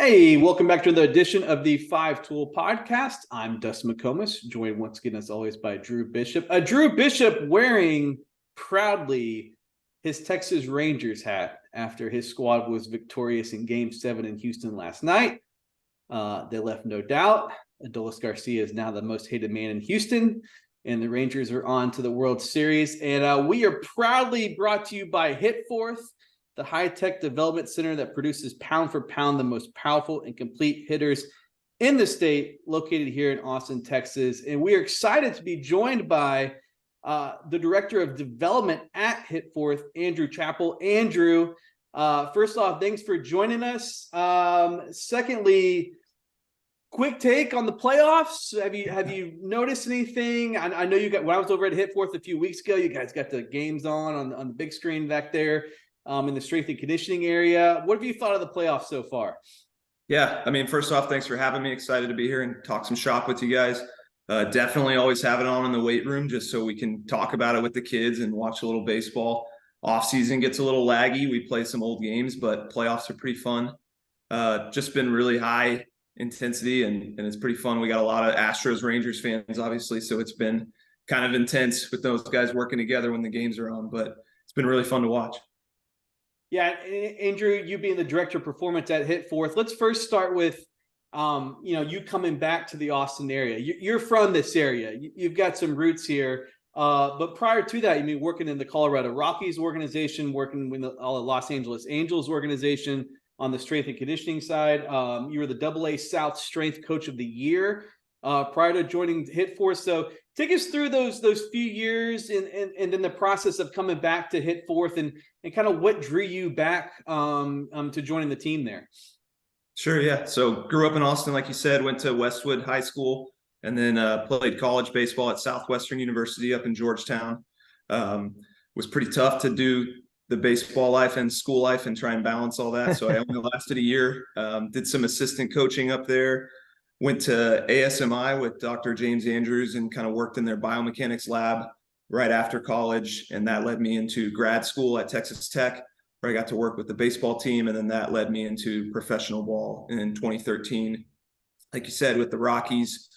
Hey, welcome back to another edition of the Five Tool Podcast. I'm Dustin McComas, joined once again, as always, by Drew Bishop. Drew Bishop wearing proudly his Texas Rangers hat after his squad was victorious in Game 7 in Houston last night. They left no doubt. Adolis Garcia is now the most hated man in Houston, and the Rangers are on to the World Series. And we are proudly brought to you by HITFORTH, the high-tech development center that produces pound for pound the most powerful and complete hitters in the state, located here in Austin, Texas. And we are excited to be joined by the director of development at HITFORTH, Andrew Chappell. Andrew, first off, thanks for joining us. Secondly, quick take on the playoffs. Have you noticed anything? I know you got, when I was over at HITFORTH a few weeks ago, you guys got the games on the big screen back there. In the strength and conditioning area. What have you thought of the playoffs so far? Yeah, I mean, first off, thanks for having me. Excited to be here and talk some shop with you guys. Definitely always have it on in the weight room just so we can talk about it with the kids and watch a little baseball. Off season gets a little laggy. We play some old games, but playoffs are pretty fun. Just been really high intensity and it's pretty fun. We got a lot of Astros Rangers fans, obviously, so it's been kind of intense with those guys working together when the games are on, but it's been really fun to watch. Yeah, Andrew, you being the director of performance at HITFORTH, let's first start with, you coming back to the Austin area. You're from this area. You've got some roots here. But prior to that, you mean working in the Colorado Rockies organization, working with the Los Angeles Angels organization on the strength and conditioning side. You were the AA South Strength Coach of the Year prior to joining HITFORTH. So take us through those few years and then the process of coming back to HITFORTH and kind of what drew you back to joining the team there. Sure, yeah. So grew up in Austin, like you said, went to Westwood High School and then played college baseball at Southwestern University up in Georgetown. Was pretty tough to do the baseball life and school life and try and balance all that. So I only lasted a year, did some assistant coaching up there. Went to ASMI with Dr. James Andrews and kind of worked in their biomechanics lab right after college. And that led me into grad school at Texas Tech, where I got to work with the baseball team. And then that led me into professional ball in 2013. Like you said, with the Rockies,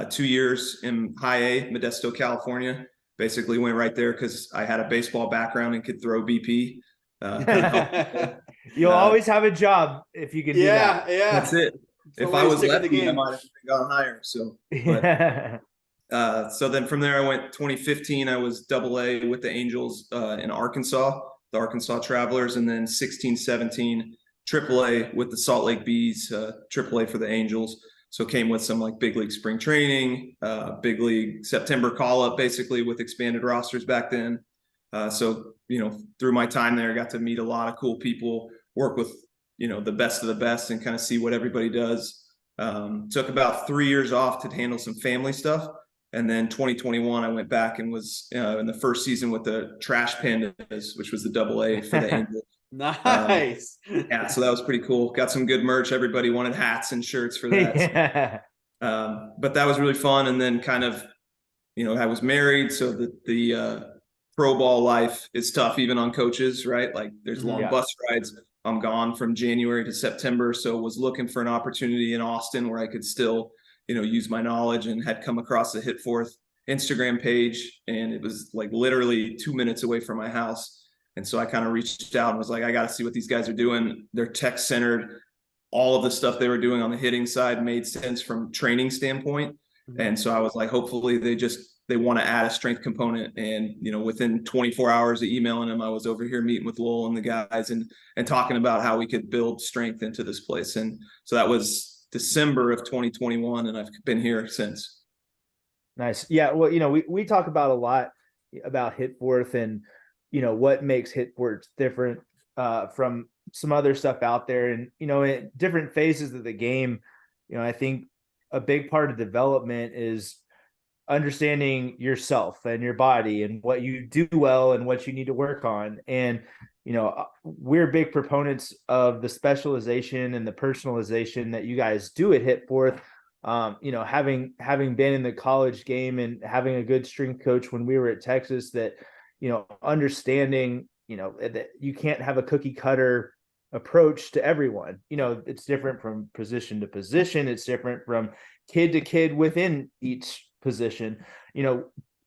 2 years in high A, Modesto, California. Basically went right there because I had a baseball background and could throw BP. You'll always have a job if you can do that. Yeah. That's it. If I was lefty, I might have gone higher. So, so then from there, I went 2015. I was AA with the Angels in Arkansas, the Arkansas Travelers, and then 16, 17, AAA with the Salt Lake Bees, AAA for the Angels. So came with some like big league spring training, big league September call up, basically with expanded rosters back then. So, through my time there, I got to meet a lot of cool people, work with the best of the best and kind of see what everybody does. Took about 3 years off to handle some family stuff. And then 2021, I went back and was in the first season with the Trash Pandas, which was the AA for the Angels. Nice. Yeah, so that was pretty cool. Got some good merch. Everybody wanted hats and shirts for that. Yeah. But that was really fun. And then kind of, I was married. So the pro ball life is tough, even on coaches, right? Like there's long bus rides. I'm gone from January to September. So was looking for an opportunity in Austin where I could still, use my knowledge, and had come across the HITFORTH Instagram page. And it was like literally 2 minutes away from my house. And so I kind of reached out and was like, I got to see what these guys are doing. They're tech centered. All of the stuff they were doing on the hitting side made sense from training standpoint. Mm-hmm. And so I was like, hopefully they want to add a strength component. And, within 24 hours of emailing them, I was over here meeting with Lowell and the guys and talking about how we could build strength into this place. And so that was December of 2021. And I've been here since. Nice. Yeah. Well, we talk about a lot about HITFORTH and, what makes HITFORTH different from some other stuff out there. And, in different phases of the game, I think a big part of development is understanding yourself and your body and what you do well and what you need to work on. And, we're big proponents of the specialization and the personalization that you guys do at HITFORTH. Having been in the college game and having a good strength coach when we were at Texas, that, understanding, that you can't have a cookie cutter approach to everyone. It's different from position to position. It's different from kid to kid within each position.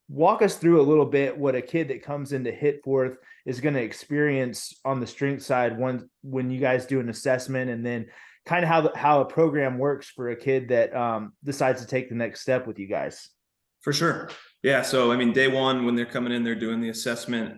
Walk us through a little bit what a kid that comes into HITFORTH is going to experience on the strength side when you guys do an assessment, and then kind of how a program works for a kid that decides to take the next step with you guys. For sure. Yeah. So, I mean, day one, when they're coming in, they're doing the assessment.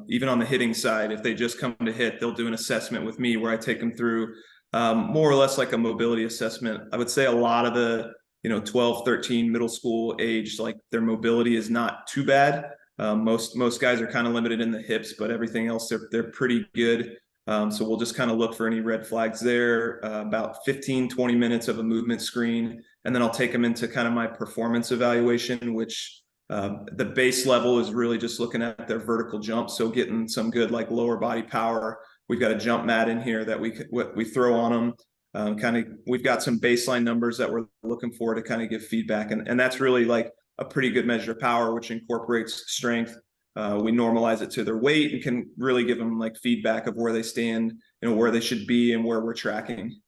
Even on the hitting side, if they just come to hit, they'll do an assessment with me where I take them through more or less like a mobility assessment. I would say a lot of the 12, 13 middle school age, like their mobility is not too bad. Most guys are kind of limited in the hips, but everything else, they're pretty good. So we'll just kind of look for any red flags there, about 15, 20 minutes of a movement screen. And then I'll take them into kind of my performance evaluation, which the base level is really just looking at their vertical jump. So getting some good like lower body power. We've got a jump mat in here that we throw on them. We've got some baseline numbers that we're looking for to kind of give feedback. And that's really like a pretty good measure of power, which incorporates strength. We normalize it to their weight and can really give them like feedback of where they stand, where they should be and where we're tracking.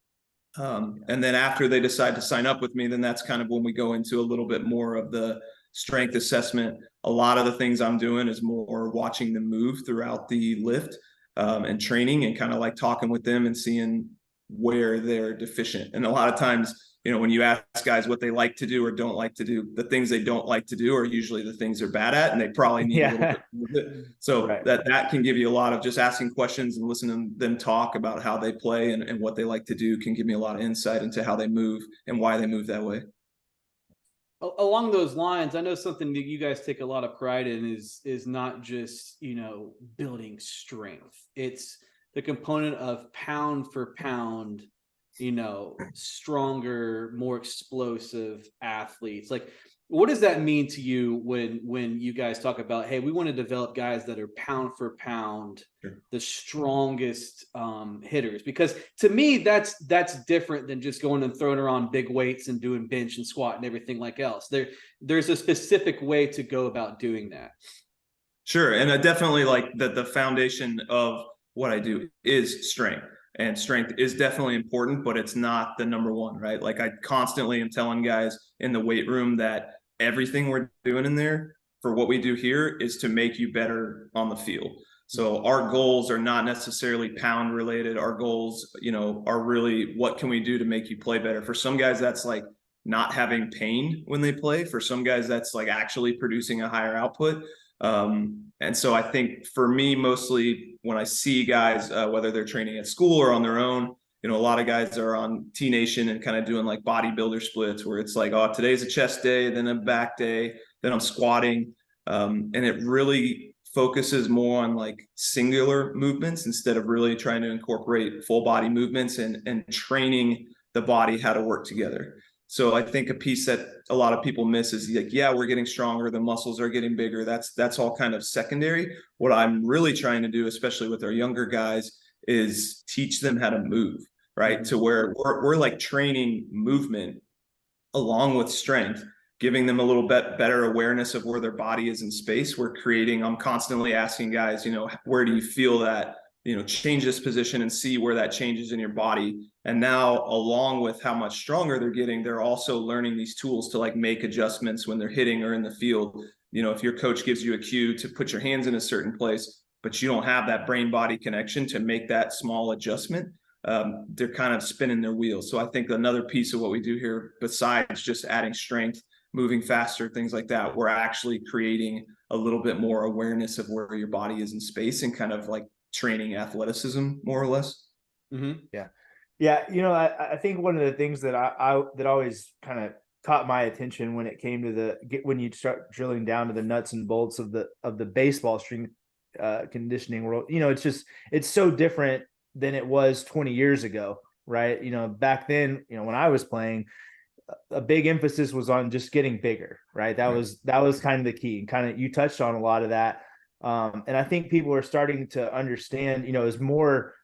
And then after they decide to sign up with me, then that's kind of when we go into a little bit more of the strength assessment. A lot of the things I'm doing is more watching them move throughout the lift and training, and kind of like talking with them and seeing where they're deficient. And a lot of times, when you ask guys what they like to do or don't like to do, the things they don't like to do are usually the things they're bad at, and they probably need a little bit more of it. So right. that can give you a lot of just asking questions and listening to them talk about how they play and what they like to do can give me a lot of insight into how they move and why they move that way. Along those lines, I know something that you guys take a lot of pride in is not just, building strength. It's the component of pound for pound, stronger, more explosive athletes. Like, what does that mean to you when you guys talk about, hey, we want to develop guys that are pound for pound, the strongest hitters? Because to me, that's different than just going and throwing around big weights and doing bench and squat and everything like else. There's a specific way to go about doing that. Sure. And I definitely like that the foundation of what I do is strength. And strength is definitely important, but it's not the number one, right? Like I constantly am telling guys in the weight room that everything we're doing in there for what we do here is to make you better on the field. So our goals are not necessarily pound related. Our goals, are really what can we do to make you play better? For some guys, that's like not having pain when they play. For some guys, that's like actually producing a higher output. And so I think for me, mostly when I see guys, whether they're training at school or on their own, a lot of guys are on T Nation and kind of doing like bodybuilder splits where it's like, oh, today's a chest day, then a back day, then I'm squatting. And it really focuses more on like singular movements instead of really trying to incorporate full body movements and training the body how to work together. So I think a piece that a lot of people miss is like, yeah, we're getting stronger. The muscles are getting bigger. That's all kind of secondary. What I'm really trying to do, especially with our younger guys, is teach them how to move, right? To where we're like training movement along with strength, giving them a little bit better awareness of where their body is in space. I'm constantly asking guys, where do you feel that, change this position and see where that changes in your body. And now, along with how much stronger they're getting, they're also learning these tools to like make adjustments when they're hitting or in the field. If your coach gives you a cue to put your hands in a certain place, but you don't have that brain body connection to make that small adjustment, they're kind of spinning their wheels. So I think another piece of what we do here, besides just adding strength, moving faster, things like that, we're actually creating a little bit more awareness of where your body is in space and kind of like training athleticism more or less. Mm-hmm. Yeah. I think one of the things that that always kind of caught my attention when it came to when you start drilling down to the nuts and bolts of the baseball strength conditioning world, it's so different than it was 20 years ago, right? Back then, when I was playing, a big emphasis was on just getting bigger, right? That was kind of the key, and kind of you touched on a lot of that. And I think people are starting to understand, as more,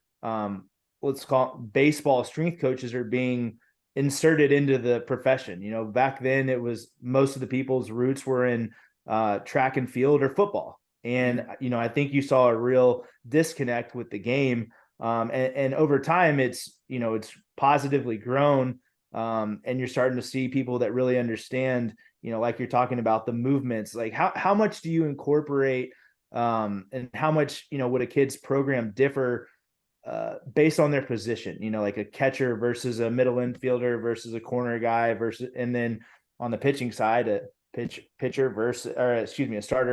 let's call it baseball strength coaches are being inserted into the profession. Back then it was most of the people's roots were in track and field or football. And, I think you saw a real disconnect with the game And over time it's positively grown. And you're starting to see people that really understand, like you're talking about the movements, like how much do you incorporate, and how much, would a kid's program differ based on their position, like a catcher versus a middle infielder versus a corner guy and then on the pitching side, a starter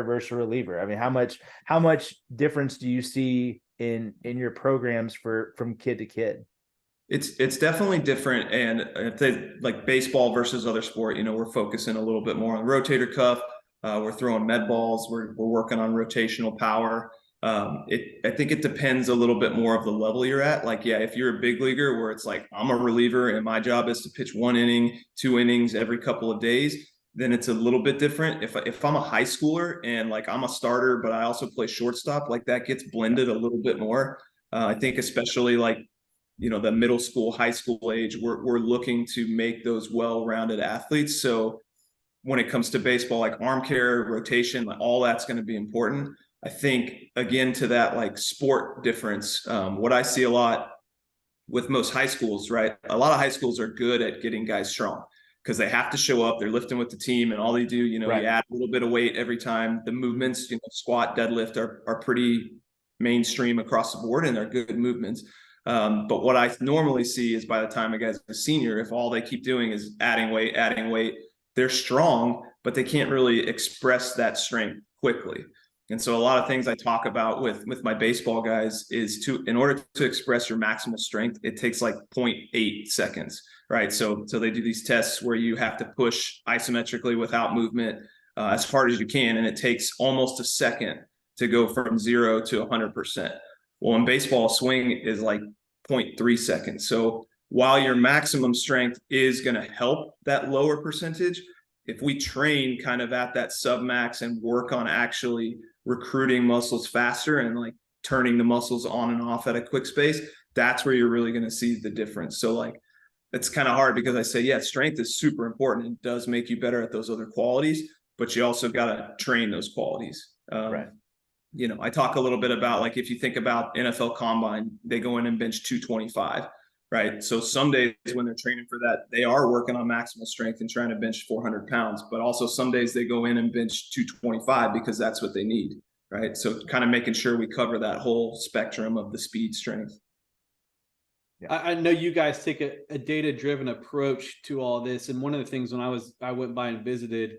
versus a reliever. I mean, how much difference do you see in your programs from kid to kid? It's definitely different. And if they like baseball versus other sport, we're focusing a little bit more on the rotator cuff. We're throwing med balls. We're working on rotational power. I think it depends a little bit more of the level you're at. Like, yeah, if you're a big leaguer where it's like, I'm a reliever and my job is to pitch 1 inning, 2 innings every couple of days, then it's a little bit different. If I'm a high schooler and like I'm a starter, but I also play shortstop, like that gets blended a little bit more. I think especially like, the middle school, high school age, we're looking to make those well-rounded athletes. So when it comes to baseball, like arm care, rotation, like all that's going to be important. I think, again, to that like sport difference, what I see a lot with most high schools, right? A lot of high schools are good at getting guys strong because they have to show up. They're lifting with the team, and all they do, Right. you add a little bit of weight every time. The movements, squat, deadlift are pretty mainstream across the board, and they're good movements. But what I normally see is by the time a guy's a senior, if all they keep doing is adding weight, they're strong, but they can't really express that strength quickly. And so a lot of things I talk about with my baseball guys is in order to express your maximal strength, it takes like 0.8 seconds, right? So they do these tests where you have to push isometrically without movement as hard as you can. And it takes almost a second to go from 0 to 100%. Well, in baseball, swing is like 0.3 seconds. So while your maximum strength is going to help that lower percentage, if we train kind of at that submax and work on actually recruiting muscles faster and like turning the muscles on and off at a quick space, that's where you're really going to see the difference. So like, it's kind of hard because I say, yeah, strength is super important. It does make you better at those other qualities, but you also got to train those qualities. Right. I talk a little bit about like, if you think about NFL Combine, they go in and bench 225, right? So some days when they're training for that, they are working on maximal strength and trying to bench 400 pounds, but also some days they go in and bench 225 because that's what they need, right? So kind of making sure we cover that whole spectrum of the speed strength. Yeah. I know you guys take a data-driven approach to all this. And one of the things when I went by and visited,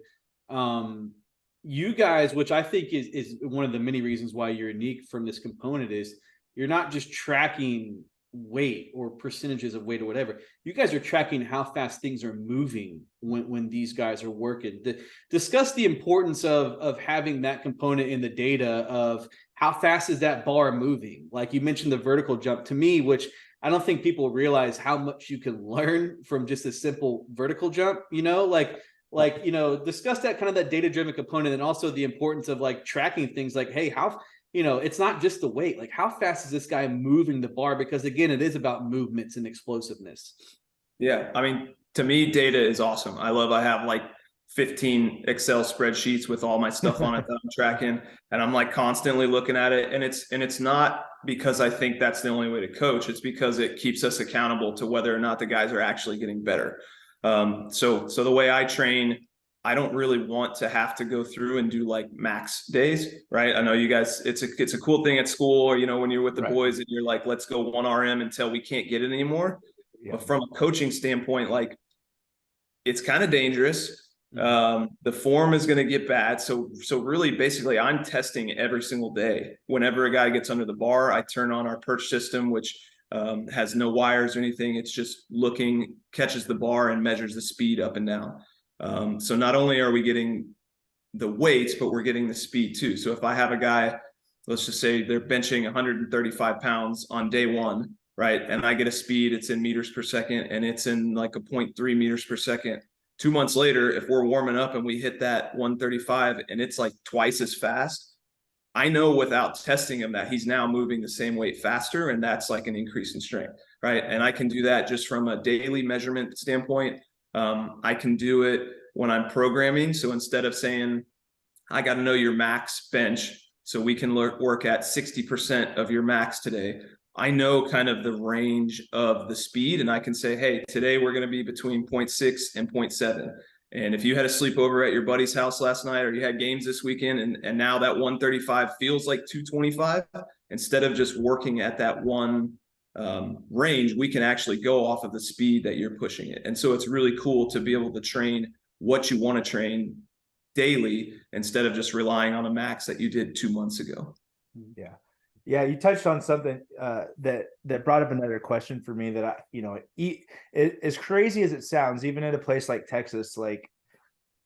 you guys, which I think is one of the many reasons why you're unique from this component, is you're not just tracking weight or percentages of weight or whatever. You guys are tracking how fast things are moving when these guys are working. Discuss the importance of having that component in the data of how fast is that bar moving. Like you mentioned the vertical jump to me, which I don't think people realize how much you can learn from just a simple vertical jump, discuss that kind of that data-driven component, and also the importance of like tracking things like, hey, how, it's not just the weight, like how fast is this guy moving the bar? Because again, it is about movements and explosiveness. Yeah. I mean, to me, data is awesome. I have like 15 Excel spreadsheets with all my stuff on it that I'm tracking, and I'm like constantly looking at it. And it's not because I think that's the only way to coach. It's because it keeps us accountable to whether or not the guys are actually getting better. So the way I train, I don't really want to have to go through and do like max days, right? I know you guys, it's a cool thing at school, or, when you're with the boys and you're like, let's go 1 RM until we can't get it anymore. Yeah. But from a coaching standpoint, like it's kind of dangerous. The form is going to get bad. So really basically I'm testing every single day. Whenever a guy gets under the bar, I turn on our perch system, which has no wires or anything. It's just catches the bar and measures the speed up and down. So not only are we getting the weights, but we're getting the speed too. So if I have a guy, let's just say they're benching 135 pounds on day 1, right? And I get a speed, it's in meters per second, and it's in like a 0.3 meters per second. 2 months later, if we're warming up and we hit that 135 and it's like twice as fast, I know without testing him that he's now moving the same weight faster, and that's like an increase in strength, right? And I can do that just from a daily measurement standpoint. I can do it when I'm programming. So instead of saying, I got to know your max bench so we can work at 60% of your max today, I know kind of the range of the speed, and I can say, hey, today we're going to be between 0.6 and 0.7. And if you had a sleepover at your buddy's house last night, or you had games this weekend, and now that 135 feels like 225, instead of just working at that one range, we can actually go off of the speed that you're pushing it. And so it's really cool to be able to train what you want to train daily instead of just relying on a max that you did 2 months ago. Yeah. Yeah, you touched on something that brought up another question for me that as crazy as it sounds, even at a place like Texas, like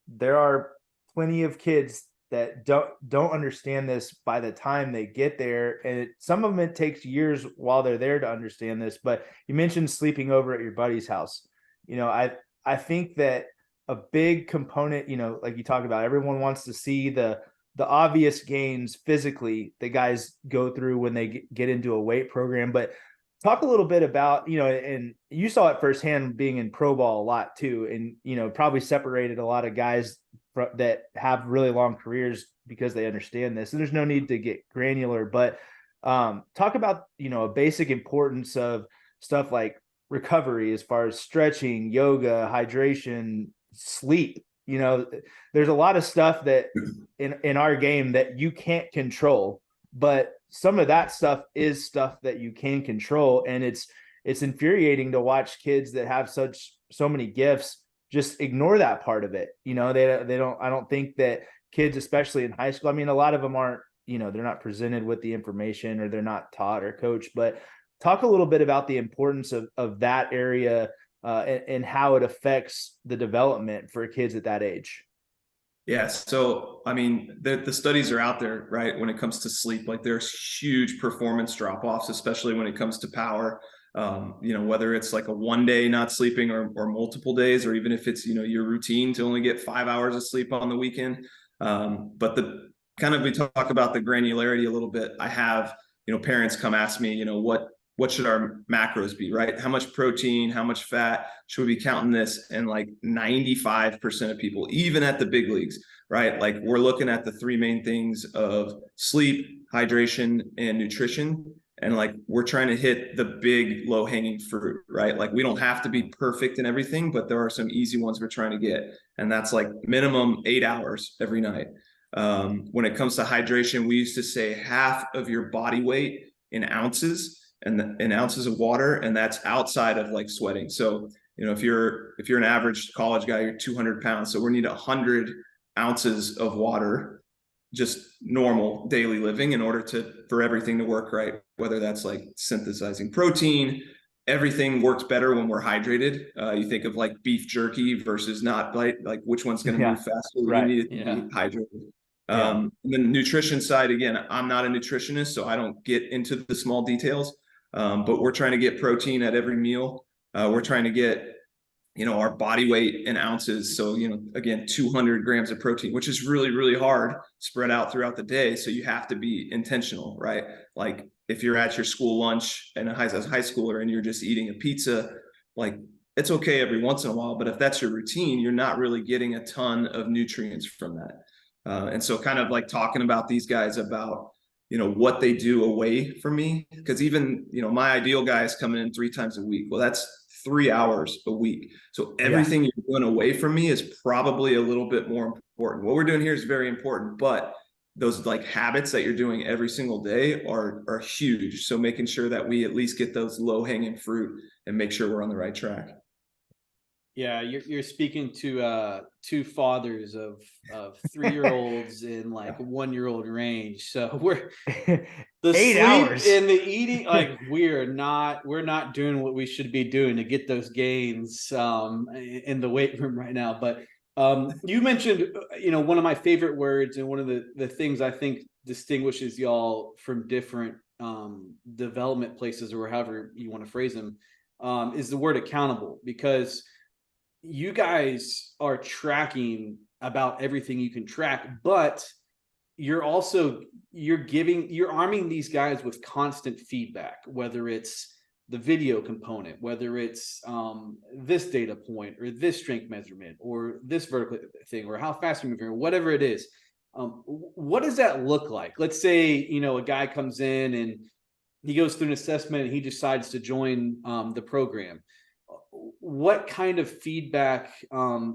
there are plenty of kids that don't understand this by the time they get there, and some of them it takes years while they're there to understand this. But you mentioned sleeping over at your buddy's house. I think that a big component, like you talk about, everyone wants to see the obvious gains physically that guys go through when they get into a weight program. But talk a little bit about, and you saw it firsthand being in pro ball a lot too, and, probably separated a lot of guys that have really long careers because they understand this. And there's no need to get granular, but talk about, a basic importance of stuff like recovery as far as stretching, yoga, hydration, sleep. There's a lot of stuff that in our game that you can't control, but some of that stuff is stuff that you can control. And it's infuriating to watch kids that have so many gifts just ignore that part of it. They don't, I don't think that kids, especially in high school, I mean, a lot of them aren't, they're not presented with the information, or they're not taught or coached. But talk a little bit about the importance of that area and how it affects the development for kids at that age. Yeah. So, I mean, the studies are out there, right? When it comes to sleep, like there's huge performance drop-offs, especially when it comes to power. Whether it's like a 1 day not sleeping or multiple days, or even if it's, your routine to only get 5 hours of sleep on the weekend. But we talk about the granularity a little bit. I have, parents come ask me, what should our macros be, right? How much protein, how much fat should we be counting this? And like 95% of people, even at the big leagues, right? Like we're looking at the three main things of sleep, hydration, and nutrition. And like, we're trying to hit the big low hanging fruit, right? Like we don't have to be perfect in everything, but there are some easy ones we're trying to get. And that's like minimum 8 hours every night. When it comes to hydration, we used to say half of your body weight in ounces and in ounces of water. And that's outside of like sweating. So, if you're an average college guy, you're 200 pounds. So we need 100 ounces of water, just normal daily living, in order for everything to work right. Whether that's like synthesizing protein, everything works better when we're hydrated. You think of like beef jerky versus not, like which one's going to move faster. Right. You need it to be hydrated. And then the nutrition side, again, I'm not a nutritionist, so I don't get into the small details. But we're trying to get protein at every meal. We're trying to get, our body weight in ounces. So, again, 200 grams of protein, which is really, really hard spread out throughout the day. So you have to be intentional, right? Like if you're at your school lunch and as a high schooler and you're just eating a pizza, like it's okay every once in a while, but if that's your routine, you're not really getting a ton of nutrients from that. And so kind of like talking about these guys about, what they do away from me, because even, my ideal guy is coming in 3 times a week. Well, that's 3 hours a week. So everything you're doing away from me is probably a little bit more important. What we're doing here is very important, but those like habits that you're doing every single day are huge. So making sure that we at least get those low hanging fruit and make sure we're on the right track. Yeah, you're speaking to 2 fathers of 3-year-olds in like 1-year-old range. So we're the 8 sleep hours and the eating, like we're not doing what we should be doing to get those gains in the weight room right now. But you mentioned, one of my favorite words, and one of the things I think distinguishes y'all from different development places, or however you want to phrase them, is the word accountable, because you guys are tracking about everything you can track, but you're arming these guys with constant feedback, whether it's the video component, whether it's this data point or this strength measurement or this vertical thing, or how fast you're moving, or whatever it is. What does that look like? Let's say, a guy comes in and he goes through an assessment and he decides to join the program. What kind of feedback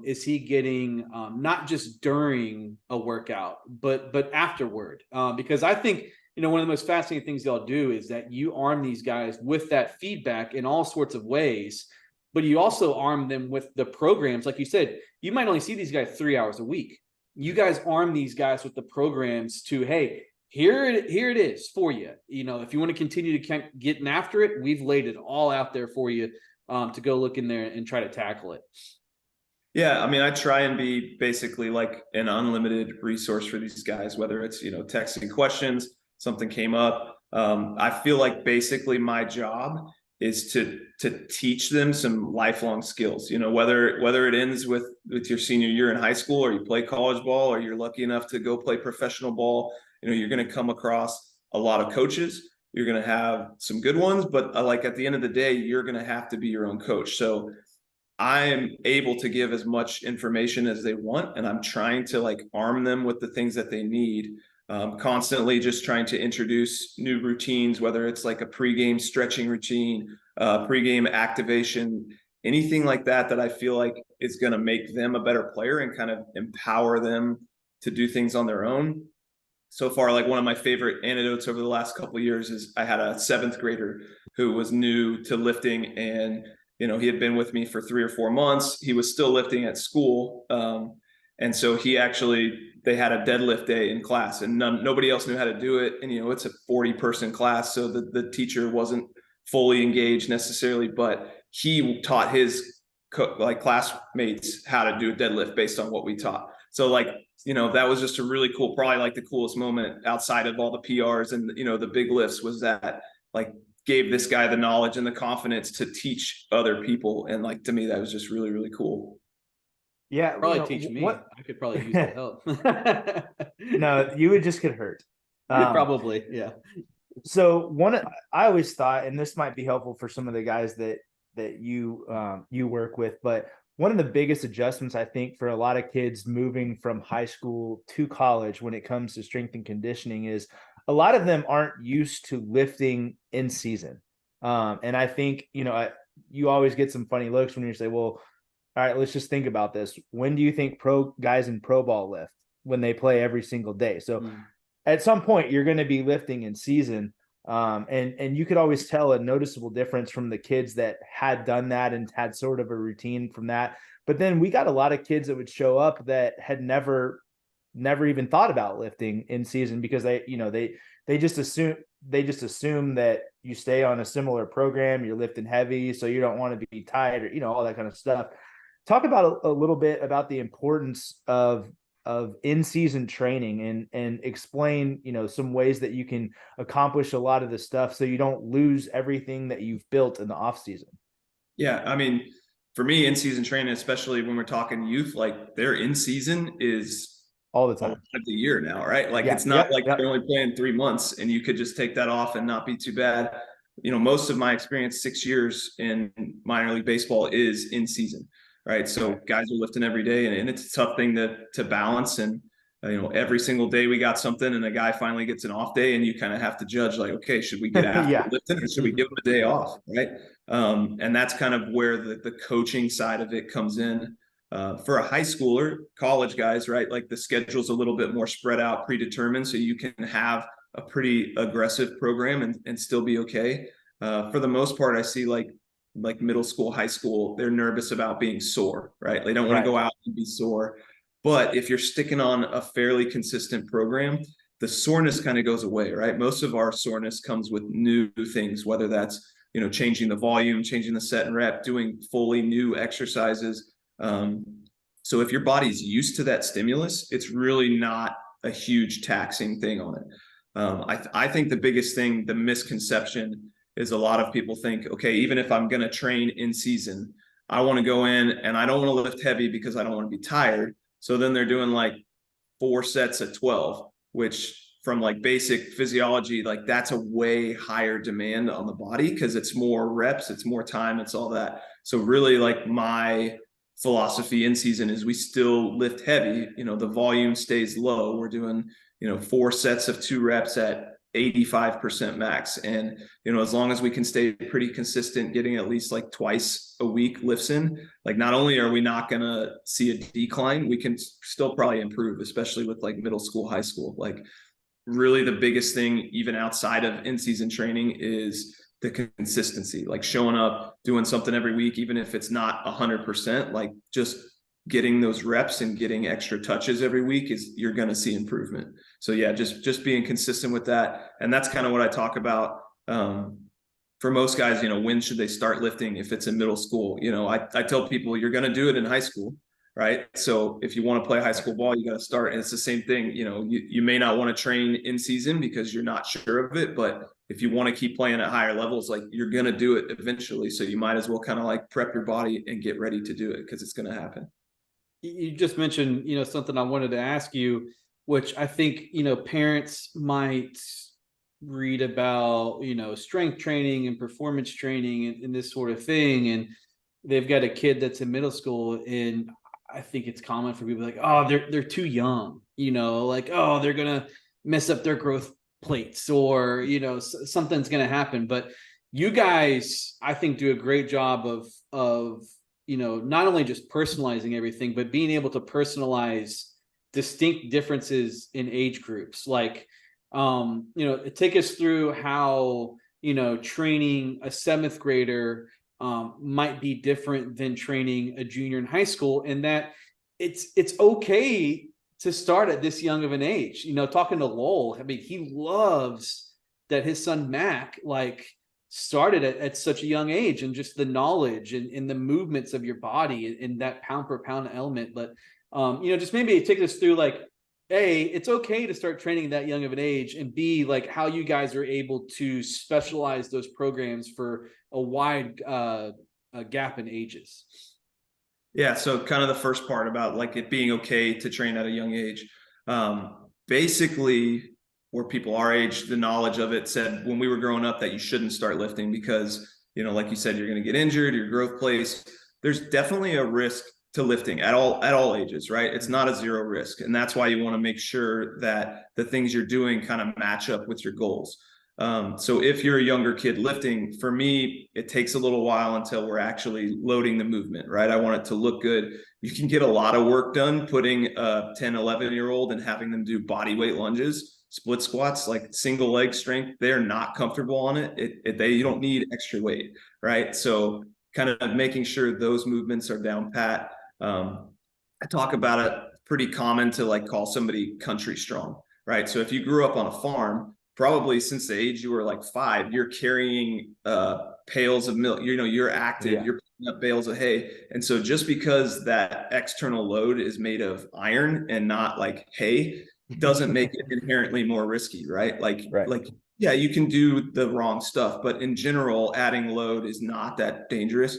is he getting, not just during a workout, but afterward? Because I think, one of the most fascinating things y'all do is that you arm these guys with that feedback in all sorts of ways, but you also arm them with the programs. Like you said, you might only see these guys 3 hours a week. You guys arm these guys with the programs to, hey, here it is for you. If you want to continue to getting after it, we've laid it all out there for you to go look in there and try to tackle it. Yeah, I mean, I try and be basically like an unlimited resource for these guys, whether it's, texting questions, something came up. I feel like basically my job is to teach them some lifelong skills, whether it ends with your senior year in high school, or you play college ball, or you're lucky enough to go play professional ball. You're going to come across a lot of coaches. You're going to have some good ones, but like at the end of the day, you're going to have to be your own coach. So I'm able to give as much information as they want, and I'm trying to like arm them with the things that they need. Constantly just trying to introduce new routines, whether it's like a pregame stretching routine, pregame activation, anything like that I feel like is going to make them a better player and kind of empower them to do things on their own. So far, like one of my favorite anecdotes over the last couple of years is I had a 7th grader who was new to lifting, and he had been with me for 3 or 4 months. He was still lifting at school. And so they had a deadlift day in class, and nobody else knew how to do it. And, it's a 40-person class. So the teacher wasn't fully engaged necessarily, but he taught his classmates how to do a deadlift based on what we taught. So that was just a really cool, probably like the coolest moment outside of all the PRs and, the big lifts, was that gave this guy the knowledge and the confidence to teach other people. And to me, that was just really, really cool. Yeah. Probably teach me. I could probably use the help. No, you would just get hurt. Probably. Yeah. So I always thought, and this might be helpful for some of the guys that you work with, but one of the biggest adjustments I think for a lot of kids moving from high school to college when it comes to strength and conditioning is a lot of them aren't used to lifting in season. And I think, you always get some funny looks when you say, well, all right, let's just think about this. When do you think pro guys in pro ball lift? When they play every single day. So at some point you're going to be lifting in season. And you could always tell a noticeable difference from the kids that had done that and had sort of a routine from that. But then we got a lot of kids that would show up that had never even thought about lifting in season, because they just assume that you stay on a similar program, you're lifting heavy, so you don't want to be tired, or all that kind of stuff. Talk about a little bit about the importance of in-season training, and explain, some ways that you can accomplish a lot of the stuff so you don't lose everything that you've built in the off season. Yeah. I mean, for me, in-season training, especially when we're talking youth, their in-season is all the time of the year now, right? It's not they're only playing 3 months and you could just take that off and not be too bad. Most of my experience, 6 years in minor league baseball, is in season, right? So guys are lifting every day, and it's a tough thing to balance. And every single day we got something, and a guy finally gets an off day, and you kind of have to judge okay, should we get after lifting, or should we give him a day off, right? And that's kind of where the coaching side of it comes in. For a high schooler, college guys, right? The schedule's a little bit more spread out, predetermined, so you can have a pretty aggressive program and still be okay. For the most part, I see like middle school, high school, they're nervous about being sore, right? They don't want to go out and be sore. But if you're sticking on a fairly consistent program, the soreness kind of goes away, right? Most of our soreness comes with new things, whether that's, changing the volume, changing the set and rep, doing fully new exercises. So if your body's used to that stimulus, it's really not a huge taxing thing on it. I think the biggest thing, the misconception, is a lot of people think, okay, even if I'm going to train in season, I want to go in and I don't want to lift heavy because I don't want to be tired. So then they're doing 4 sets at 12, which from basic physiology, that's a way higher demand on the body because it's more reps, it's more time, it's all that. So really my philosophy in season is we still lift heavy, the volume stays low. We're doing, 4 sets of 2 reps at 85% max. And, you know, as long as we can stay pretty consistent, getting at least like twice a week lifts in, like not only are we not going to see a decline, we can still probably improve, especially with like middle school, high school. Like really the biggest thing, even outside of in-season training, is the consistency, like showing up, doing something every week, even if it's not 100%, like just getting those reps and getting extra touches every week is you're going to see improvement. So yeah, just being consistent with that. And that's kind of what I talk about. For most guys, you know, when should they start lifting? If it's in middle school, you know, I tell people you're going to do it in high school, right? So if you want to play high school ball, you got to start. And it's the same thing. You know, you may not want to train in season because you're not sure of it, but if you want to keep playing at higher levels, like you're going to do it eventually. So you might as well kind of like prep your body and get ready to do it because it's going to happen. You just mentioned, you know, something I wanted to ask you, which I think, you know, parents might read about, you know, strength training and performance training and this sort of thing. And they've got a kid that's in middle school, and I think it's common for people like, oh, they're too young, you know, like, oh, they're going to mess up their growth plates, or, you know, something's going to happen. But you guys, I think, do a great job of, you know, not only just personalizing everything, but being able to personalize distinct differences in age groups. Like, you know, take us through how, you know, training a 7th grader might be different than training a junior in high school, and that it's okay to start at this young of an age. You know, talking to Lowell, I mean, he loves that his son Mac, like, started at such a young age, and just the knowledge and the movements of your body and that pound per pound element. But you know, just maybe take us through, like, A, it's okay to start training that young of an age, and B, like, how you guys are able to specialize those programs for a wide gap in ages. Yeah. So kind of the first part about like it being okay to train at a young age. Basically, where people our age, the knowledge of it said when we were growing up that you shouldn't start lifting because, you know, like you said, you're going to get injured, your growth plates. There's definitely a risk to lifting at all ages, right? It's not a zero risk. And that's why you want to make sure that the things you're doing kind of match up with your goals. So if you're a younger kid lifting, for me, it takes a little while until we're actually loading the movement, right? I want it to look good. You can get a lot of work done putting a 10, 11-year-old and having them do body weight lunges, split squats, like single leg strength. They're not comfortable on it. You don't need extra weight, right? So kind of making sure those movements are down pat. I talk about it, pretty common to like call somebody country strong, right? So if you grew up on a farm, probably since the age you were like 5, you're carrying pails of milk, you know, you're active, you're picking up bales of hay. And so just because that external load is made of iron and not like hay doesn't make it inherently more risky, right? Like, yeah, you can do the wrong stuff, but in general, adding load is not that dangerous.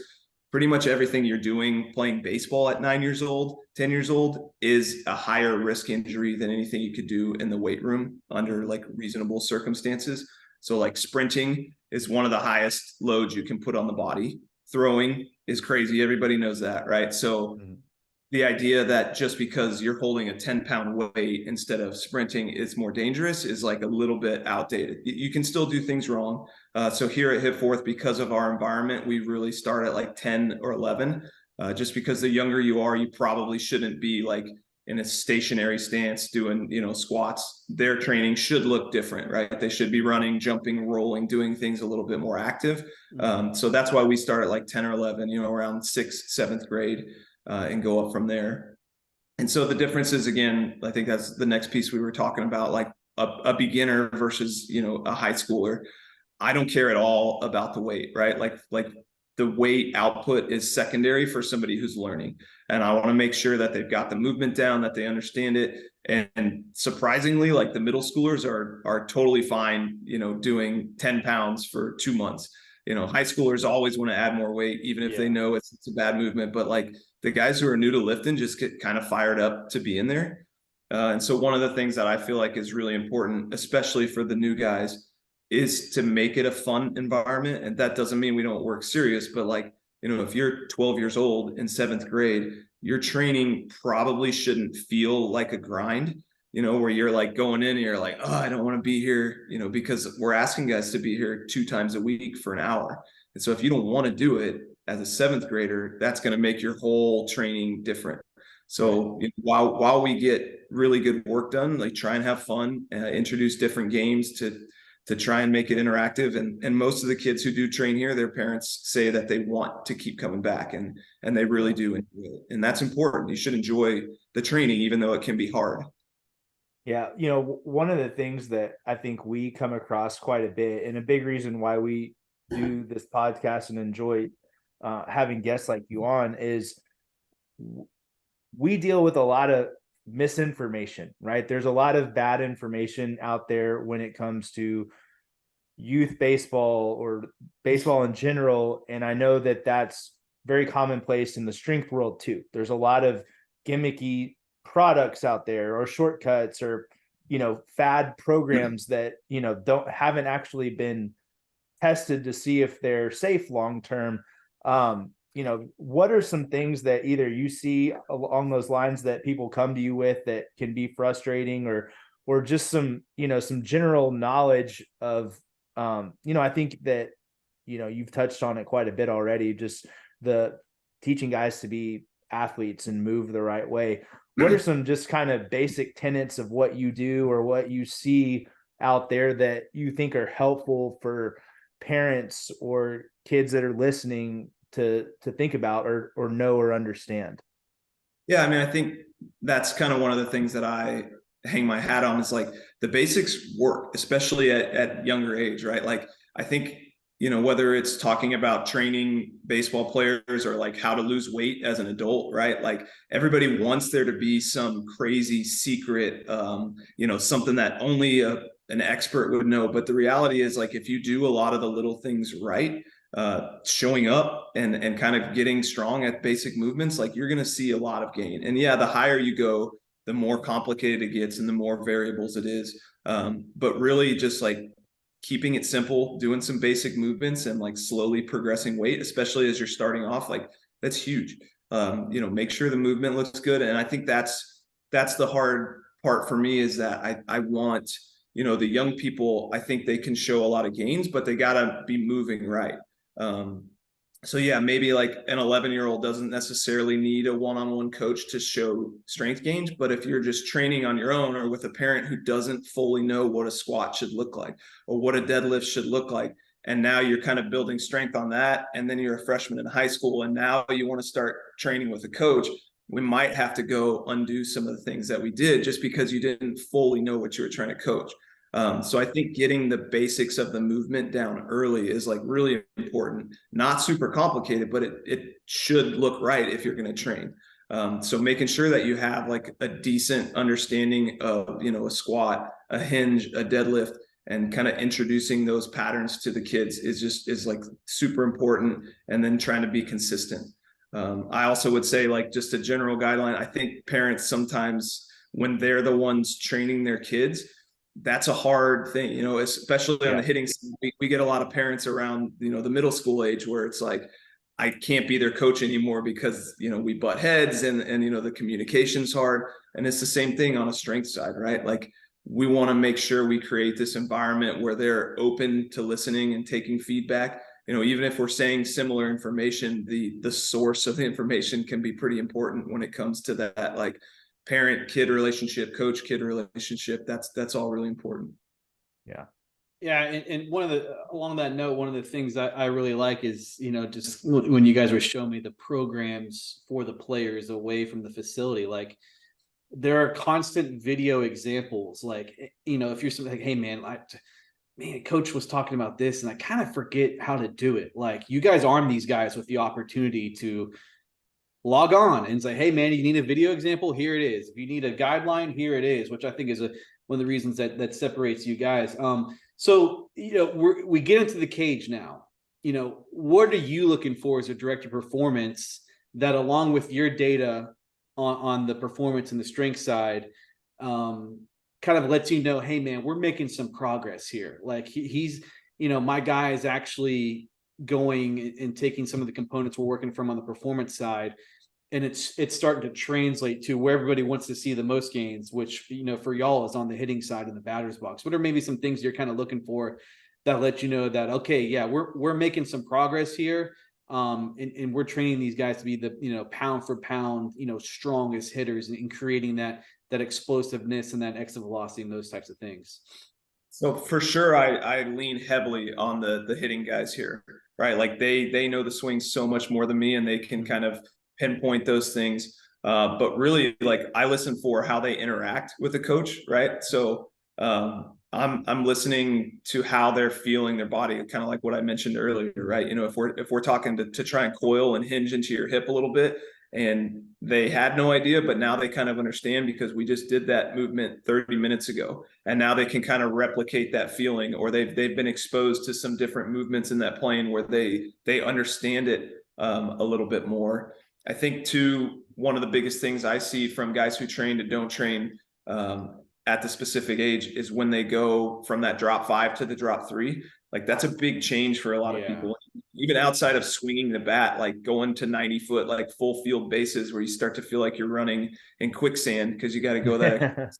Pretty much everything you're doing, playing baseball at 9 years old, 10 years old, is a higher risk injury than anything you could do in the weight room under like reasonable circumstances. So like sprinting is one of the highest loads you can put on the body. Throwing is crazy. Everybody knows that, right? So the idea that just because you're holding a 10-pound weight instead of sprinting is more dangerous is like a little bit outdated. You can still do things wrong. So here at HITFORTH, because of our environment, we really start at like 10 or 11. Just because the younger you are, you probably shouldn't be like in a stationary stance doing, you know, squats. Their training should look different, right? They should be running, jumping, rolling, doing things a little bit more active. So that's why we start at like 10 or 11, you know, around 6th, 7th grade. And go up from there. And so the difference is, again, I think that's the next piece we were talking about, like a beginner versus, you know, a high schooler. I don't care at all about the weight, right? Like the weight output is secondary for somebody who's learning. And I want to make sure that they've got the movement down, that they understand it. And surprisingly, like the middle schoolers are totally fine, you know, doing 10 pounds for 2 months. You know, high schoolers always want to add more weight, even if they know it's a bad movement. But like the guys who are new to lifting just get kind of fired up to be in there. And so one of the things that I feel like is really important, especially for the new guys, is to make it a fun environment. And that doesn't mean we don't work serious, but like, you know, if you're 12 years old in 7th grade, your training probably shouldn't feel like a grind. where you're like going in and you're like, oh, I don't want to be here, because we're asking guys to be here 2 times a week for an hour. And so if you don't want to do it as a 7th grader, that's going to make your whole training different. So while we get really good work done, like try and have fun, introduce different games to try and make it interactive. And most of the kids who do train here, their parents say that they want to keep coming back, and they really do enjoy it. And that's important. You should enjoy the training, even though it can be hard. Yeah. One of the things that I think we come across quite a bit, and a big reason why we do this podcast and enjoy having guests like you on, is we deal with a lot of misinformation, right? There's a lot of bad information out there when it comes to youth baseball or baseball in general. And I know that that's very commonplace in the strength world too. There's a lot of gimmicky products out there, or shortcuts, or, fad programs that, haven't actually been tested to see if they're safe long-term. What are some things that either you see along those lines that people come to you with that can be frustrating, or just some general knowledge of, I think that, you've touched on it quite a bit already, just the teaching guys to be athletes and move the right way. What are some just kind of basic tenets of what you do or what you see out there that you think are helpful for parents or kids that are listening to think about or know or understand? Yeah, I mean, I think that's kind of one of the things that I hang my hat on, is like the basics work, especially at younger age, right? Like I think, whether it's talking about training baseball players or like how to lose weight as an adult, right? Like everybody wants there to be some crazy secret, something that only an expert would know. But the reality is, like, if you do a lot of the little things right, showing up and kind of getting strong at basic movements, like you're going to see a lot of gain. And yeah, the higher you go, the more complicated it gets and the more variables it is. But really just like keeping it simple, doing some basic movements and like slowly progressing weight, especially as you're starting off, like that's huge. Make sure the movement looks good. And I think that's the hard part for me, is that I want, the young people, I think they can show a lot of gains, but they gotta be moving right. So yeah, maybe like an 11-year-old doesn't necessarily need a one-on-one coach to show strength gains, but if you're just training on your own or with a parent who doesn't fully know what a squat should look like or what a deadlift should look like, and now you're kind of building strength on that, and then you're a freshman in high school and now you want to start training with a coach, we might have to go undo some of the things that we did just because you didn't fully know what you were trying to coach. So I think getting the basics of the movement down early is like really important, not super complicated, but it should look right if you're going to train. So making sure that you have like a decent understanding of, a squat, a hinge, a deadlift, and kind of introducing those patterns to the kids is like super important. And then trying to be consistent. I also would say, like, just a general guideline, I think parents sometimes, when they're the ones training their kids, that's a hard thing, especially on the hitting side. We get a lot of parents around, the middle school age where it's like, I can't be their coach anymore because, we butt heads and the communication's hard. And it's the same thing on a strength side, right? Like we want to make sure we create this environment where they're open to listening and taking feedback. Even if we're saying similar information, the source of the information can be pretty important when it comes to that, like parent-kid relationship, coach-kid relationship. That's all really important. Yeah. And along that note, one of the things that I really like is, just when you guys were showing me the programs for the players away from the facility, like there are constant video examples. Like, if you're something like, hey man, coach was talking about this and I kind of forget how to do it. Like you guys arm these guys with the opportunity to log on and say, hey man, you need a video example, here it is. If you need a guideline, here it is, which I think is one of the reasons that separates you guys. So we get into the cage now. What are you looking for as a director of performance that, along with your data on the performance and the strength side, kind of lets you know, hey man, we're making some progress here. Like he's my guy is actually going and taking some of the components we're working from on the performance side and it's starting to translate to where everybody wants to see the most gains, which, you know, for y'all is on the hitting side in the batter's box. What are maybe some things you're kind of looking for that let you know that, okay, yeah, we're making some progress here. And we're training these guys to be the, you know, pound for pound, you know, strongest hitters, and creating that explosiveness and that exit velocity and those types of things. So for sure, I lean heavily on the hitting guys here, right? Like they know the swing so much more than me, and they can kind of pinpoint those things. But really, like, I listen for how they interact with the coach, right? So I'm listening to how they're feeling their body, kind of like what I mentioned earlier, right? You know, if we're talking to try and coil and hinge into your hip a little bit, and they had no idea, but now they kind of understand because we just did that movement 30 minutes ago, and now they can kind of replicate that feeling, or they've been exposed to some different movements in that plane where they understand it a little bit more. I think too, one of the biggest things I see from guys who train to don't train at the specific age is when they go from that drop 5 to the drop 3. Like, that's a big change for a lot of people, even outside of swinging the bat, like going to 90-foot, like full field bases where you start to feel like you're running in quicksand because you got to go that.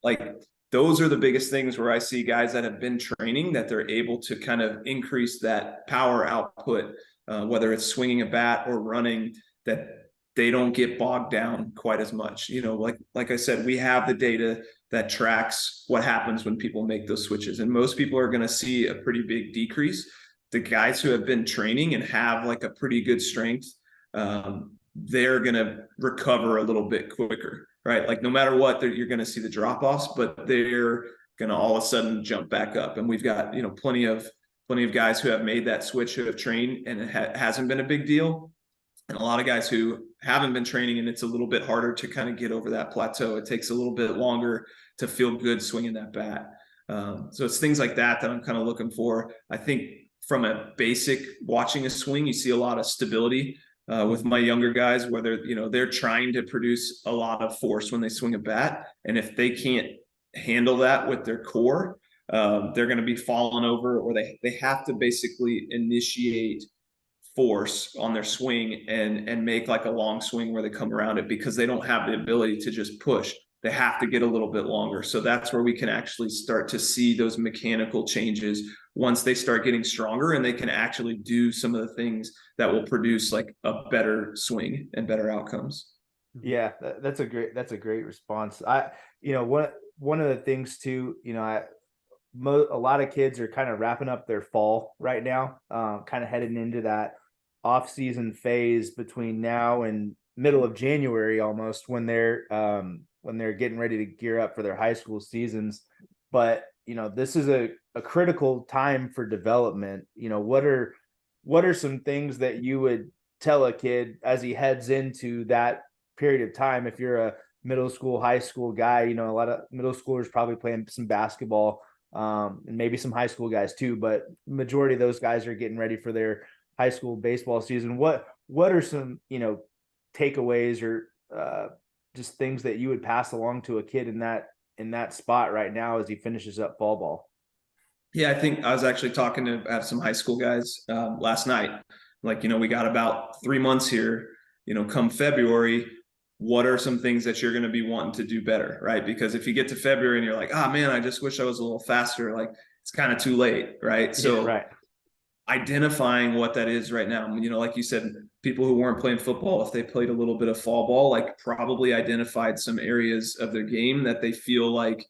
Like, those are the biggest things where I see guys that have been training that they're able to kind of increase that power output, whether it's swinging a bat or running, that they don't get bogged down quite as much. You know, like I said, we have the data that tracks what happens when people make those switches, and most people are going to see a pretty big decrease. The guys who have been training and have like a pretty good strength, they're going to recover a little bit quicker, right? Like, no matter what, you're going to see the drop-offs, but they're going to all of a sudden jump back up. And we've got, you know, plenty of guys who have made that switch, who have trained, and it hasn't been a big deal. And a lot of guys who haven't been training, and it's a little bit harder to kind of get over that plateau. It takes a little bit longer to feel good swinging that bat. So it's things like that I'm kind of looking for. I think from a basic watching a swing, you see a lot of stability with my younger guys, whether, you know, they're trying to produce a lot of force when they swing a bat. And if they can't handle that with their core, they're going to be falling over, or they have to basically initiate force on their swing and make like a long swing where they come around it, because they don't have the ability to just push. They have to get a little bit longer. So that's where we can actually start to see those mechanical changes once they start getting stronger, and they can actually do some of the things that will produce like a better swing and better outcomes. Yeah, that's a great response. One of the things too, you know, a lot of kids are kind of wrapping up their fall right now, kind of heading into that off-season phase between now and middle of January, almost, when they're getting ready to gear up for their high school seasons. But, you know, this is a critical time for development. You know, what are some things that you would tell a kid as he heads into that period of time? If you're a middle school, high school guy, you know, a lot of middle schoolers probably playing some basketball, and maybe some high school guys too, but majority of those guys are getting ready for their high school baseball season. What are some, you know, takeaways or just things that you would pass along to a kid in that spot right now as he finishes up fall ball? Yeah, I think I was actually talking to have some high school guys last night. Like, you know, we got about 3 months here, you know, come February, what are some things that you're going to be wanting to do better, right? Because if you get to February and you're like, oh man, I just wish I was a little faster, like, it's kind of too late, right? So yeah, right. Identifying what that is right now, you know, like you said, people who weren't playing football, if they played a little bit of fall ball, like, probably identified some areas of their game that they feel like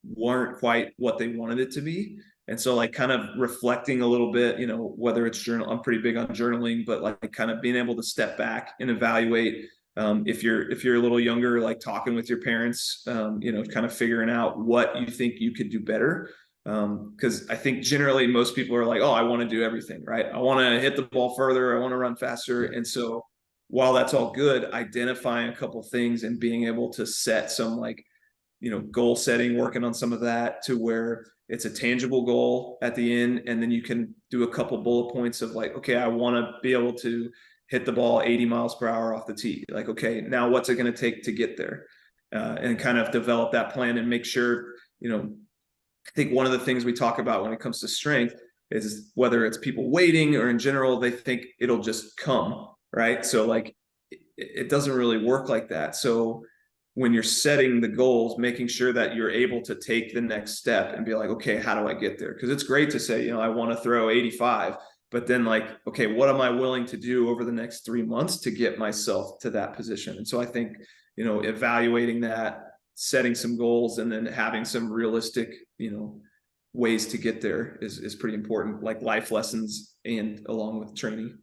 weren't quite what they wanted it to be. And so, like, kind of reflecting a little bit, you know, whether it's journal, I'm pretty big on journaling, but like kind of being able to step back and evaluate. If you're a little younger, like talking with your parents, you know, kind of figuring out what you think you could do better. Because I think generally most people are like, oh, I want to do everything, right? I want to hit the ball further. I want to run faster. And so while that's all good, identifying a couple things and being able to set some, like, you know, goal setting, working on some of that to where it's a tangible goal at the end. And then you can do a couple bullet points of like, okay, I want to be able to hit the ball 80 miles per hour off the tee. Like, okay, now what's it going to take to get there? And kind of develop that plan and make sure, you know, I think one of the things we talk about when it comes to strength is whether it's people waiting or in general, they think it'll just come, right? So like, it doesn't really work like that. So when you're setting the goals, making sure that you're able to take the next step and be like, okay, how do I get there? Because it's great to say, I want to throw 85, but then like, okay, what am I willing to do over the next 3 months to get myself to that position? And so I think, evaluating that, setting some goals, and then having some realistic, ways to get there is pretty important, like life lessons and along with training.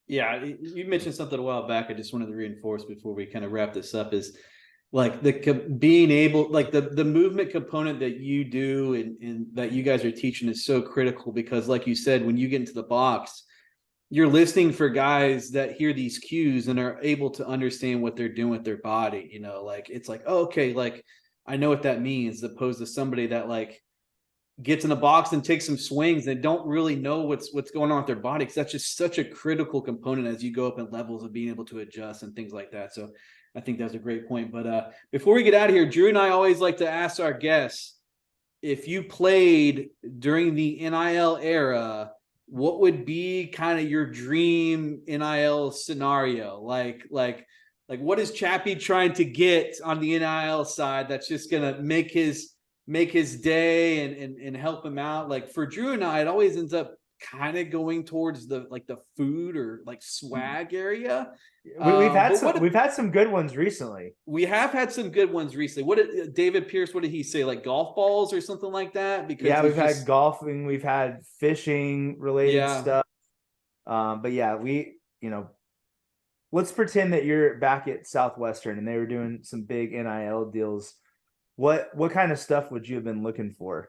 Yeah, you mentioned something a while back. I just wanted to reinforce before we kind of wrap this up is like being able, like the movement component that you do and that you guys are teaching is so critical, because like you said, when you get into the box, you're listening for guys that hear these cues and are able to understand what they're doing with their body. Like it's like, oh, okay, like I know what that means, as opposed to somebody that like gets in the box and takes some swings and don't really know what's going on with their body, because that's just such a critical component as you go up in levels of being able to adjust and things like that. So I think that's a great point. But before we get out of here, Drew and I always like to ask our guests, if you played during the NIL era, what would be kind of your dream NIL scenario? Like what is Chappie trying to get on the NIL side that's just gonna make his day and help him out? Like for Drew and I, it always ends up kind of going towards the food or like swag area. We've had some good ones recently. We have had some good ones recently. What did David Pierce, what did he say? Like golf balls or something like that? Because we've had golfing, we've had fishing related stuff. But yeah, let's pretend that you're back at Southwestern and they were doing some big NIL deals. What kind of stuff would you have been looking for?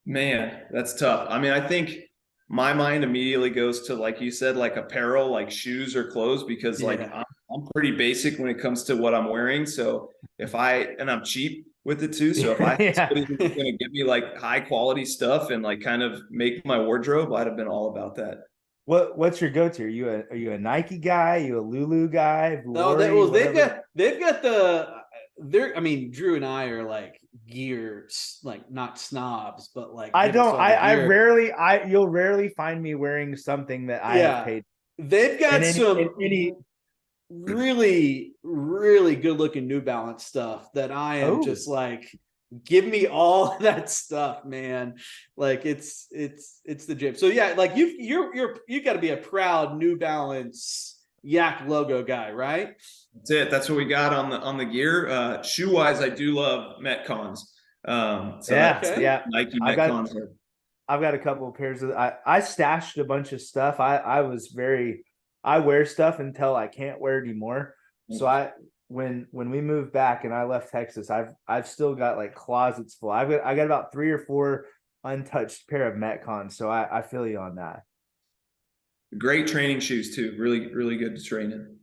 Man, that's tough. I mean, I think my mind immediately goes to, like you said, like apparel, like shoes or clothes, because like I'm pretty basic when it comes to what I'm wearing. So and I'm cheap with it too. So if somebody's going to give me like high quality stuff and like kind of make my wardrobe, I'd have been all about that. What's your go-to? Are you a Nike guy? Are you a Lulu guy? No, they've got I mean, Drew and I are like gear, like not snobs, but like you'll rarely find me wearing something that I have paid. They've got really, really good looking New Balance stuff that I am just like, give me all that stuff, man. Like it's the gym. So yeah, like you got to be a proud New Balance Yak logo guy, right? That's it. That's what we got on the gear. Shoe wise, I do love Metcons. Nike Metcons. I've got a couple of pairs of. I stashed a bunch of stuff. I wear stuff until I can't wear it anymore. So when we moved back and I left Texas, I've still got like closets full. I got about 3 or 4 untouched pair of Metcons. So I feel you on that. Great training shoes too. Really, really good to train in.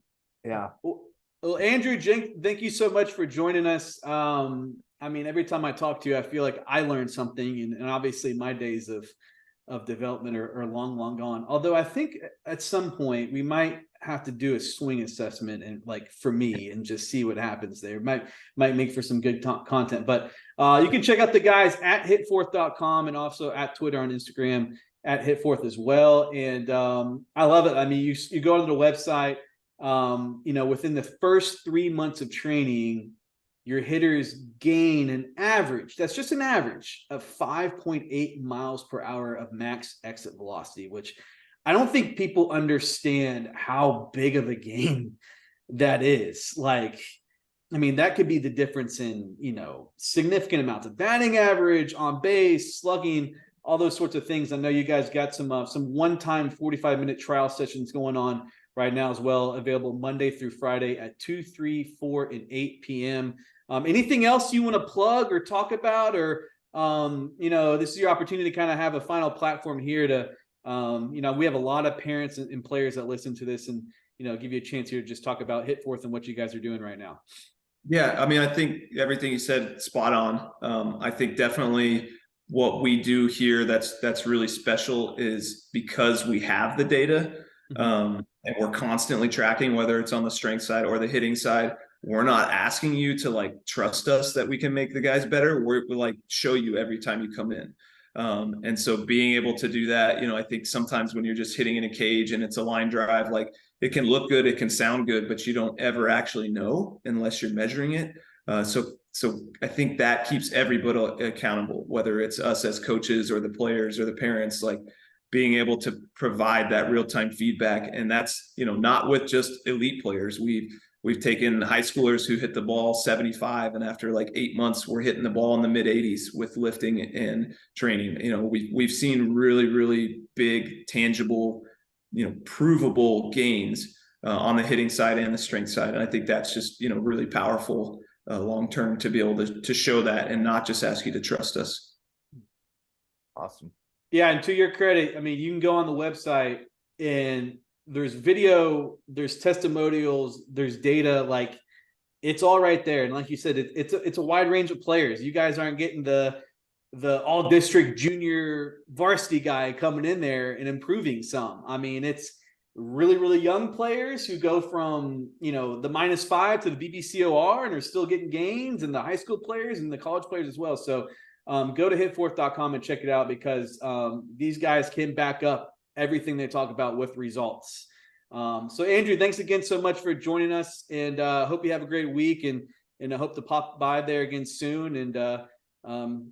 Yeah. Well, Andrew, thank you so much for joining us. I mean, every time I talk to you, I feel like I learned something, and obviously my days of development are long gone. Although I think at some point we might have to do a swing assessment, and like for me, and just see what happens there. Might make for some good content. But you can check out the guys at HITFORTH.com and also at Twitter and Instagram at HITFORTH as well. And I love it. I mean, you go to the website. Within the first 3 months of training, your hitters gain an average, that's just an average, of 5.8 miles per hour of max exit velocity, which I don't think people understand how big of a gain that is. Like, I mean, that could be the difference in, significant amounts of batting average, on base, slugging, all those sorts of things. I know you guys got some one-time 45-minute trial sessions going on right now as well, available Monday through Friday at 2, 3, 4, and 8 p.m. Anything else you want to plug or talk about, or this is your opportunity to kind of have a final platform here to, we have a lot of parents and players that listen to this, and give you a chance here to just talk about HITFORTH and what you guys are doing right now. Yeah, I mean, I think everything you said spot on. I think definitely what we do here that's really special is because we have the data. And we're constantly tracking, whether it's on the strength side or the hitting side. We're not asking you to like trust us that we can make the guys better. We like show you every time you come in. And so being able to do that, I think sometimes when you're just hitting in a cage and it's a line drive, like it can look good, it can sound good, but you don't ever actually know unless you're measuring it. So I think that keeps everybody accountable, whether it's us as coaches or the players or the parents, like being able to provide that real-time feedback. And that's, not with just elite players. We've taken high schoolers who hit the ball 75, and after like 8 months, we're hitting the ball in the mid 80s with lifting and training. We've seen really, really big, tangible, provable gains on the hitting side and the strength side. And I think that's just, really powerful long-term to be able to show that and not just ask you to trust us. Awesome. Yeah. And to your credit, I mean, you can go on the website and there's video, there's testimonials, there's data, like it's all right there. And like you said, it's a wide range of players. You guys aren't getting the all district junior varsity guy coming in there and improving some. I mean, it's really, really young players who go from, the -5 to the BBCOR and are still getting gains, and the high school players and the college players as well. So go to hitforth.com and check it out, because these guys can back up everything they talk about with results. So Andrew, thanks again so much for joining us, and hope you have a great week, and I hope to pop by there again soon. And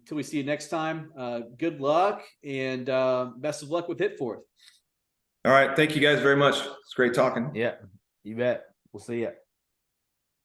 till we see you next time, good luck and best of luck with HITFORTH. All right. Thank you guys very much. It's great talking. Yeah, you bet. We'll see you.